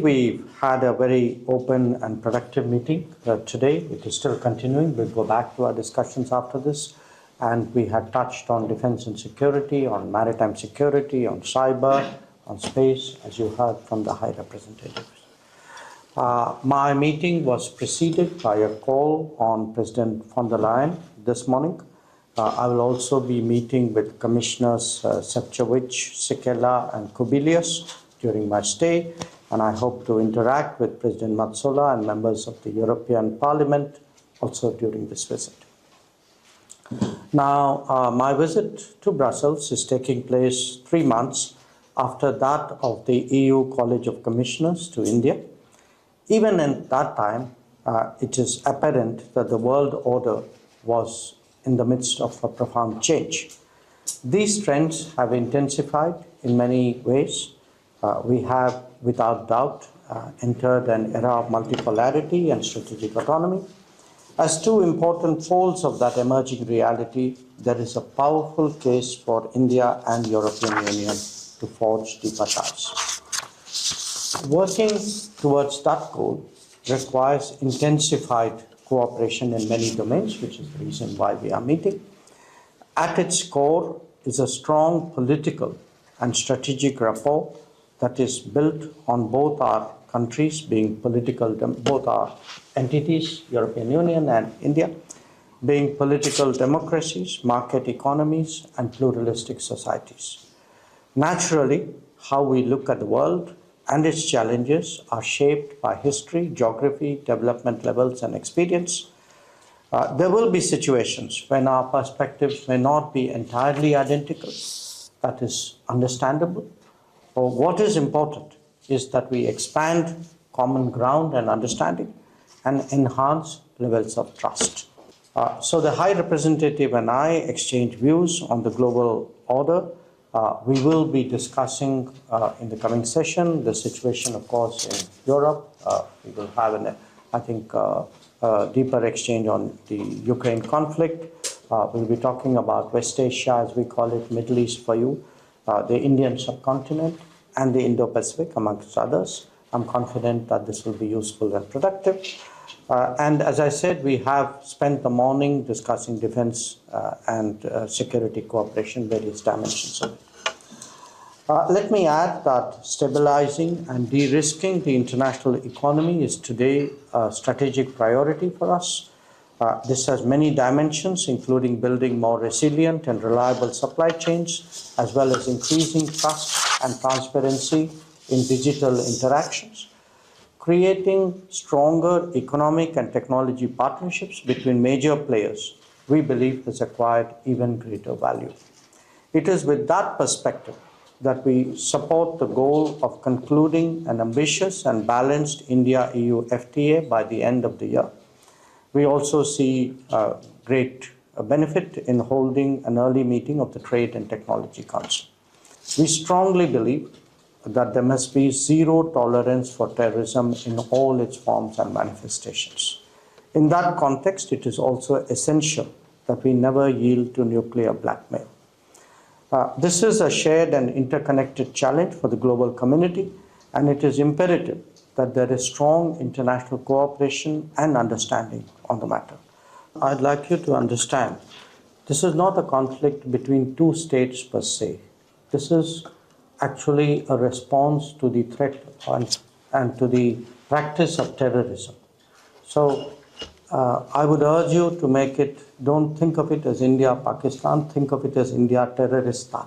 We've had a very open and productive meeting today. It is still continuing. We'll go back to our discussions after this. And we had touched on defense and security, on maritime security, on cyber, on space, as you heard from the High Representative. My meeting was preceded by a call on President von der Leyen this morning. I will also be meeting with Commissioners Šefčovič, Sikela, and Kubilius during my stay, and I hope to interact with President Metsola and members of the European Parliament also during this visit. Now, my visit to Brussels is taking place 3 months after that of the EU College of Commissioners to India. Even in that time, it is apparent that the world order was in the midst of a profound change. These trends have intensified in many ways. We have, without doubt, entered an era of multipolarity and strategic autonomy. As two important poles of that emerging reality, there is a powerful case for India and European Union to forge deeper ties. Working towards that goal requires intensified cooperation in many domains, which is the reason why we are meeting. At its core is a strong political and strategic rapport that is built on both our countries being both our entities, European Union and India, being political democracies, market economies, and pluralistic societies. Naturally, how we look at the world and its challenges are shaped by history, geography, development levels, and experience. There will be situations when our perspectives may not be entirely identical. That is understandable. What is important is that we expand common ground and understanding and enhance levels of trust. So the High Representative and I exchange views on the global order. We will be discussing in the coming session the situation, of course, in Europe. We will have, a deeper exchange on the Ukraine conflict. We'll be talking about West Asia, as we call it, Middle East for you, the Indian subcontinent, and the Indo-Pacific, amongst others. I'm confident that this will be useful and productive. And as I said, we have spent the morning discussing defense and security cooperation, various dimensions of it. Let me add that stabilizing and de-risking the international economy is today a strategic priority for us. This has many dimensions, including building more resilient and reliable supply chains, as well as increasing trust and transparency in digital interactions, creating stronger economic and technology partnerships between major players. We believe has acquired even greater value. It is with that perspective that we support the goal of concluding an ambitious and balanced India-EU FTA by the end of the year. We also see great benefit in holding an early meeting of the Trade and Technology Council. We strongly believe that there must be zero tolerance for terrorism in all its forms and manifestations. In that context, it is also essential that we never yield to nuclear blackmail. This is a shared and interconnected challenge for the global community, and it is imperative that there is strong international cooperation and understanding on the matter. I'd like you to understand, this is not a conflict between two states per se. This is actually a response to the threat and to the practice of terrorism. So I would urge you to don't think of it as India-Pakistan, think of it as India-Terroristan.